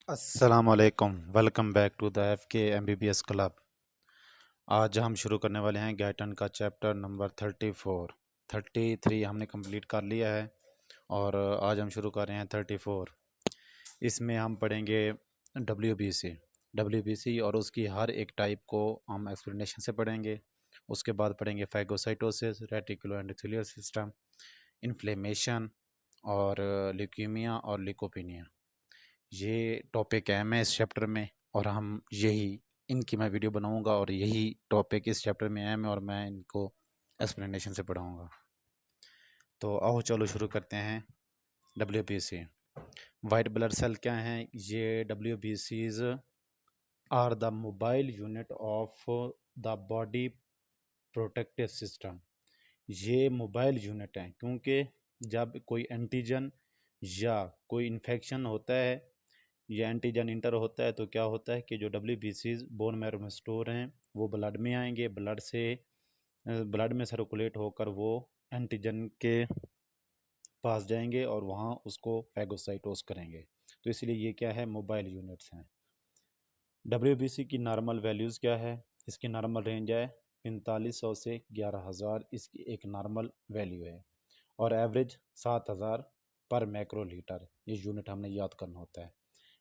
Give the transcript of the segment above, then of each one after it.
अस्सलामुअलैकुम। Welcome back to the FK MBBS club. आज हम शुरू करने वाले हैं गैटन का चैप्टर नंबर 34। 33 हमने कंप्लीट कर लिया है और आज हम शुरू कर रहे हैं 34। इसमें हम पढ़ेंगे WBC और उसकी हर एक टाइप को हम एक्सप्लेनेशन से पढ़ेंगे। उसके बाद पढ़ेंगे phagocytosis, reticulo endothelial system, inflammation और ल्यूकीमिया और ल्यूकोपिनिया। ये टॉपिक है मैं इस चैप्टर में और हम यही इनकी मैं वीडियो बनाऊंगा और यही टॉपिक इस चैप्टर में है मैं और मैं इनको एक्सप्लेनेशन से पढ़ाऊंगा। तो आओ चलो शुरू करते हैं। WBC वाइट ब्लड सेल क्या हैं? ये WBCs are the mobile unit of the body protective system. ये मोबाइल यूनिट हैं क्योंकि जब कोई एंटीजन या कोई इन्फेक्शन होता है या एंटीजन इंटर होता है तो क्या होता है कि जो WBCs बोन मैरो में स्टोर हैं वो ब्लड में आएंगे, ब्लड में सर्कुलेट होकर वो एंटीजन के पास जाएंगे और वहाँ उसको फैगोसाइटोस करेंगे। तो इसलिए ये क्या है? मोबाइल यूनिट्स हैं। WBC की नॉर्मल वैल्यूज़ क्या है? इसकी नॉर्मल रेंज है 4500 से 11000, इसकी एक नॉर्मल वैल्यू है और एवरेज 7000 पर मैक्रोलीटर। ये यूनिट हमने याद करना होता है।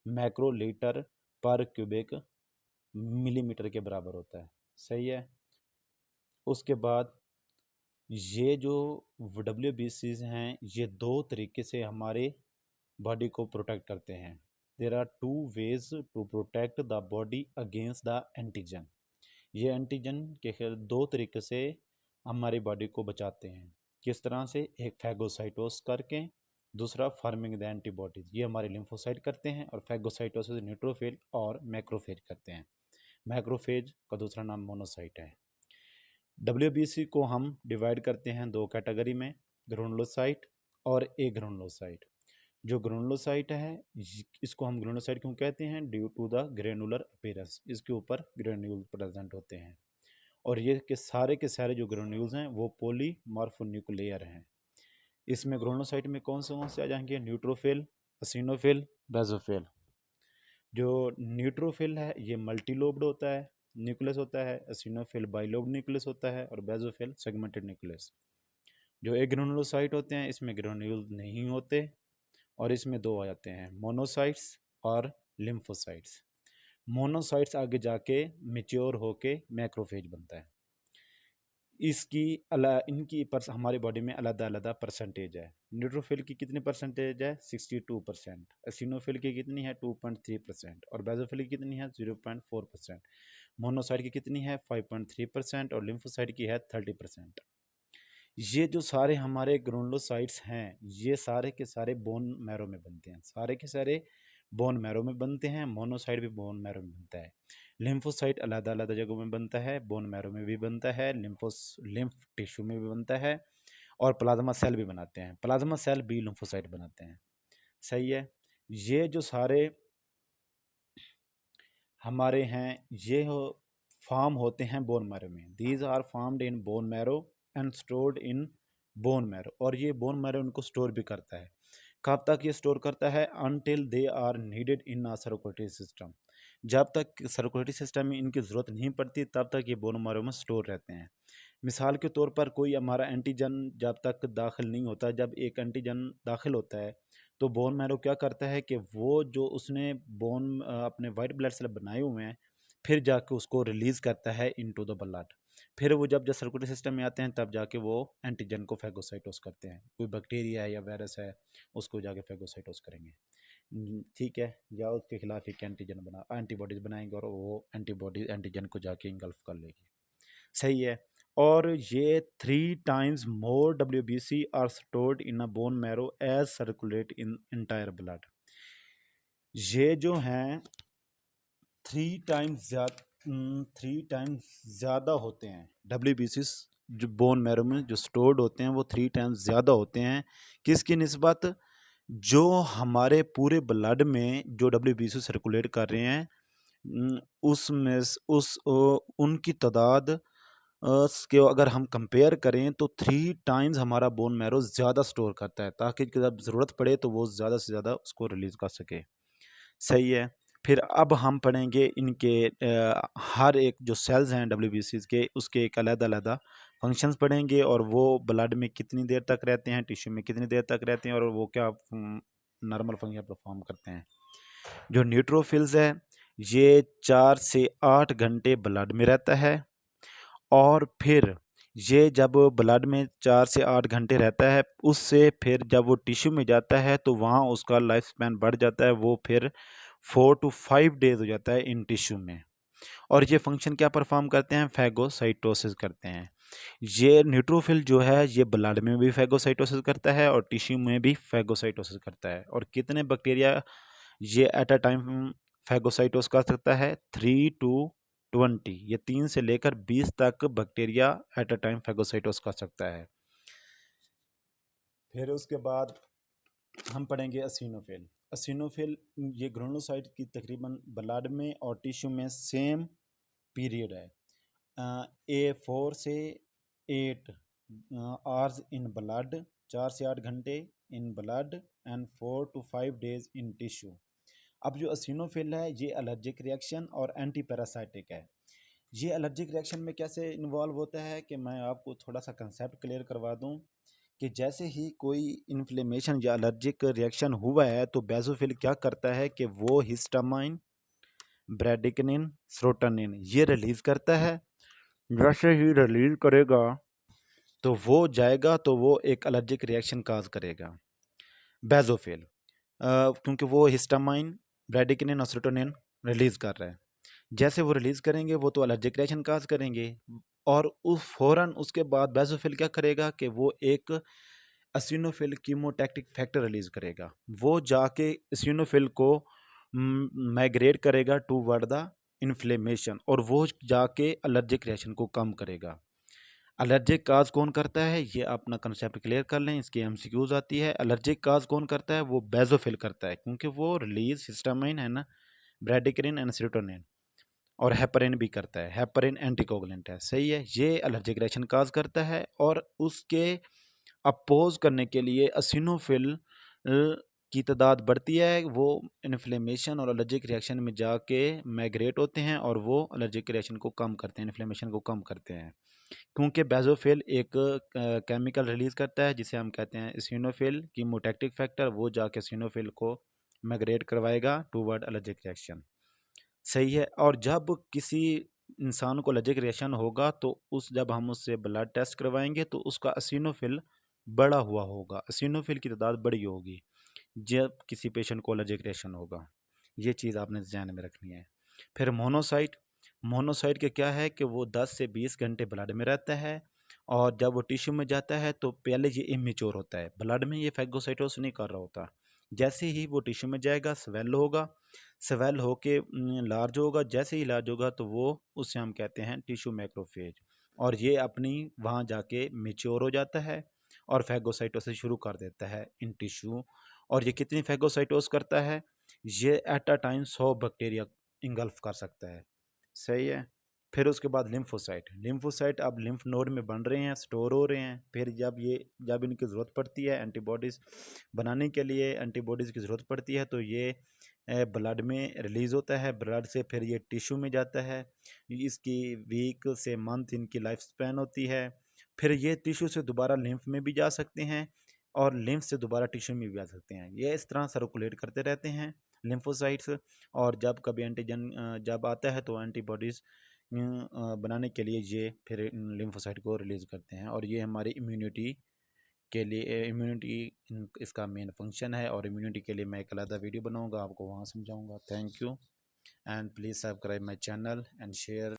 मैक्रोलीटर पर क्यूबिक मिलीमीटर के बराबर होता है। सही है। उसके बाद ये जो WBCs हैं ये दो तरीके से हमारे बॉडी को प्रोटेक्ट करते हैं। There are two ways to protect the body against the antigen. ये एंटीजन के दो तरीके से हमारी बॉडी को बचाते हैं। किस तरह से? एक फैगोसाइटोस करके, दूसरा फार्मिंग द एंटीबॉडीज। ये हमारे लिम्फोसाइट करते हैं और फैगोसाइटोसिस न्यूट्रोफिल और मैक्रोफेज करते हैं। मैक्रोफेज का दूसरा नाम मोनोसाइट है। WBC को हम डिवाइड करते हैं दो कैटेगरी में, ग्रेनुलोसाइट और एग्रेनुलोसाइट। जो ग्रेनुलोसाइट है इसको हम ग्रेनुलोसाइट क्यों कहते हैं? Due to the granular appearance, इसके ऊपर ग्रेन्यूल प्रेजेंट होते हैं और ये के सारे जो ग्रेन्यूल्स हैं वो पॉलीमॉर्फोन्यूक्लियर हैं। इसमें ग्रेनुलोसाइट में कौन से आ जाएंगे? Neutrophil, eosinophil, basophil. जो न्यूट्रोफिल है ये मल्टीलोब्ड होता है, न्यूक्लियस होता है। एसिनोफिल बाइलोब्ड न्यूक्लियस होता है और बेसोफिल सेगमेंटेड न्यूक्लियस। जो एग्रेनुलोसाइट होते हैं इसमें ग्रेन्यूल नहीं होते और इसमें दो आ जाते हैं, मोनोसाइट्स और लिम्फोसाइट्स। मोनोसाइट्स आगे जाके मेच्योर होके मैक्रोफेज बनता है। इनकी हमारी बॉडी में अलग अलग परसेंटेज है। न्यूट्रोफिल की कितनी परसेंटेज है? 62%। एसिनोफिल की कितनी है? 2.3% और बेसोफिल की कितनी है? 0.4%। मोनोसाइट की कितनी है? 5.3% और लिम्फोसाइट की है 30%। ये जो सारे हमारे ग्रेनुलोसाइट्स हैं ये सारे के सारे बोन मैरो में बनते हैं, सारे के सारे बोन मैरो में बनते हैं। मोनोसाइट भी बोन मैरो में बनता है। लिम्फोसाइट अलग अलग जगहों में बनता है, बोन मैरो में भी बनता है, लिम्फ टिश्यू में भी बनता है और प्लाज्मा सेल भी बनाते हैं। प्लाज्मा सेल भी लिम्फोसाइट बनाते हैं। सही है। ये जो सारे हमारे हैं ये फॉर्म होते हैं बोन मैरो में। These are formed in bone marrow and stored in bone marrow. और ये बोन मैरो इनको स्टोर भी करता है। कब तक ये स्टोर करता है? Until they are needed in a circulatory system. जब तक सर्कुलेटरी सिस्टम में इनकी ज़रूरत नहीं पड़ती तब तक ये बोन मैरो में स्टोर रहते हैं। मिसाल के तौर पर कोई हमारा एंटीजन जब तक दाखिल नहीं होता, जब एक एंटीजन दाखिल होता है तो बोन मैरो क्या करता है कि वो जो उसने अपने वाइट ब्लड सेल बनाए हुए हैं फिर जाके उसको रिलीज़ करता है इनटू द ब्लड। फिर वो जब सर्कुलेटरी सिस्टम में आते हैं तब जाके वो एंटीजन को फैगोसाइटोस करते हैं। कोई बैक्टीरिया है या वायरस है उसको जाके फैगोसाइटोस करेंगे। ठीक है। या उसके खिलाफ एक एंटीबॉडीज बनाएंगे और वो एंटीबॉडी एंटीजन को जाके इंगल्फ कर लेगी। सही है। और ये 3 times more WBC are stored in a bone marrow as circulate in entire blood. ये जो हैं 3 टाइम्स ज़्यादा होते हैं WBC जो बोन मैरो में जो स्टोर्ड होते हैं वो 3 टाइम्स ज़्यादा होते हैं। किसकी निस्बत? जो हमारे पूरे ब्लड में जो WBC सर्कुलेट कर रहे हैं उसमें उनकी तादाद के अगर हम कंपेयर करें तो 3 टाइम्स हमारा बोन मैरो ज़्यादा स्टोर करता है ताकि जब ज़रूरत पड़े तो वो ज़्यादा से ज़्यादा उसको रिलीज़ कर सके। सही है। फिर अब हम पढ़ेंगे इनके हर एक जो सेल्स हैं WBCs के, उसके एक अलग-अलग फंक्शंस पढ़ेंगे और वो ब्लड में कितनी देर तक रहते हैं, टिश्यू में कितनी देर तक रहते हैं और वो क्या नॉर्मल फंक्शन परफॉर्म करते हैं। जो न्यूट्रोफिल्स है ये 4 से 8 घंटे ब्लड में रहता है और फिर ये जब ब्लड में 4 से 8 घंटे रहता है, उससे फिर जब वो टिश्यू में जाता है तो वहाँ उसका लाइफ स्पैन बढ़ जाता है, वो फिर 4 to 5 डेज हो जाता है इन टिश्यू में। और ये फंक्शन क्या परफॉर्म करते हैं, फैगोसाइटोसिस करते हैं। ये न्यूट्रोफिल जो है ये ब्लड में भी फैगोसाइटोसिस करता है और टिश्यू में भी फैगोसाइटोसिस करता है। और कितने बैक्टीरिया ये एट अ टाइम फैगोसाइटोस कर सकता है, 3 to 20, ये 3 से लेकर 20 तक बैक्टीरिया एट अ टाइम फैगोसाइटोस कर सकता है। फिर उसके बाद हम पढ़ेंगे एसिनोफिल। एसिनोफिल ये ग्रेनुलोसाइट की तकरीबन ब्लड में और टिश्यू में सेम पीरियड है। 4 से 8 आवर्स इन ब्लड, 4 से 8 घंटे in blood and 4 to 5 days in tissue. अब जो एसिनोफिल है ये एलर्जिक रिएक्शन और एंटी पैरासाइटिक है। ये एलर्जिक रिएक्शन में कैसे इन्वॉल्व होता है कि मैं आपको थोड़ा सा कंसेप्ट क्लियर करवा दूं कि जैसे ही कोई इन्फ्लेमेशन या एलर्जिक रिएक्शन हुआ है तो बेसोफिल क्या करता है कि वो हिस्टामाइन, ब्रेडिक्निन, सेरोटोनिन ये रिलीज करता है। जैसे ही रिलीज करेगा तो वो जाएगा तो वो एक एलर्जिक रिएक्शन काज करेगा बेसोफिल, क्योंकि वो हिस्टामाइन, ब्रेडिक्निन और सेरोटोनिन रिलीज कर रहा है। जैसे वो रिलीज करेंगे वो तो एलर्जिक रिएक्शन काज करेंगे और उस फौरन उसके बाद बेसोफिल क्या करेगा कि वो एक एसिनोफिल कीमोटैक्टिक फैक्टर रिलीज करेगा। वो जाके एसिनोफिल को माइग्रेट करेगा टूवर्ड द इन्फ्लेमेशन और वो जाके एलर्जिक रिएक्शन को कम करेगा। एलर्जिक काज कौन करता है, ये अपना कंसेप्ट क्लियर कर लें, इसकी एमसीक्यूज आती है। एलर्जिक काज कौन करता है, वो बेसोफिल करता है, क्योंकि वो रिलीज हिस्टामाइन है ना, ब्रेडिक्रिन एंड सेरोटोनिन और हेपरिन भी करता है। हेपरिन एंटीकोगुलेंट है, सही है। ये एलर्जिक रिएक्शन काज करता है और उसके अपोज करने के लिए एसिनोफिल की तादाद बढ़ती है। वो इन्फ्लेमेशन और एलर्जिक रिएक्शन में जाके माइग्रेट होते हैं और वो एलर्जिक रिएक्शन को कम करते हैं, इन्फ्लेमेशन को कम करते हैं। क्योंकि बेसोफिल एक केमिकल रिलीज करता है जिसे हम कहते हैं एसिनोफिल कीमोटैक्टिक फैक्टर, वो जाके एसिनोफिल को माइग्रेट करवाएगा टूवर्ड एलर्जिक रिएक्शन, सही है। और जब किसी इंसान को एलर्जिक रिएक्शन होगा तो जब हम उससे ब्लड टेस्ट करवाएंगे तो उसका एसिनोफिल बड़ा हुआ होगा, एसिनोफिल की तादाद बड़ी होगी जब किसी पेशेंट को एलर्जिक रिएक्शन होगा। ये चीज़ आपने ध्यान में रखनी है। फिर मोनोसाइट, मोनोसाइट के क्या है कि वो 10 से 20 घंटे ब्लड में रहता है और जब वो टिश्यू में जाता है तो पहले ये इमेच्योर होता है, ब्लड में ये फैगोसाइटोसिस नहीं कर रहा होता। जैसे ही वो टिश्यू में जाएगा स्वेल होगा, स्वेल होके लार्ज होगा, जैसे ही लार्ज होगा तो वो उससे हम कहते हैं टिश्यू मैक्रोफेज, और ये अपनी वहाँ जाके मेच्योर हो जाता है और फैगोसाइटोसिस शुरू कर देता है इन टिश्यू। और ये कितनी फैगोसाइटोस करता है, ये at a time 100 bacteria engulf कर सकता है, सही है। फिर उसके बाद लिम्फोसाइट, लिम्फोसाइट अब लिम्फ नोड में बन रहे हैं, स्टोर हो रहे हैं। फिर जब इनकी ज़रूरत पड़ती है एंटीबॉडीज़ बनाने के लिए, एंटीबॉडीज़ की ज़रूरत पड़ती है तो ये ब्लड में रिलीज़ होता है, ब्लड से फिर ये टिश्यू में जाता है। इसकी वीक से मंथ इनकी लाइफ स्पैन होती है। फिर ये टिश्यू से दोबारा लिम्फ में भी जा सकते हैं और लिम्फ से दोबारा टिश्यू में भी आ सकते हैं। ये इस तरह सर्कुलेट करते रहते हैं लिम्फोसाइट्स। और जब कभी एंटीजन जब आता है तो एंटीबॉडीज़ बनाने के लिए ये फिर लिम्फोसाइट को रिलीज़ करते हैं और ये हमारी इम्यूनिटी के लिए, इम्यूनिटी इसका मेन फंक्शन है। और इम्यूनिटी के लिए मैं एक अलग वीडियो बनाऊंगा, आपको वहाँ समझाऊंगा। Thank you and please subscribe my channel and share.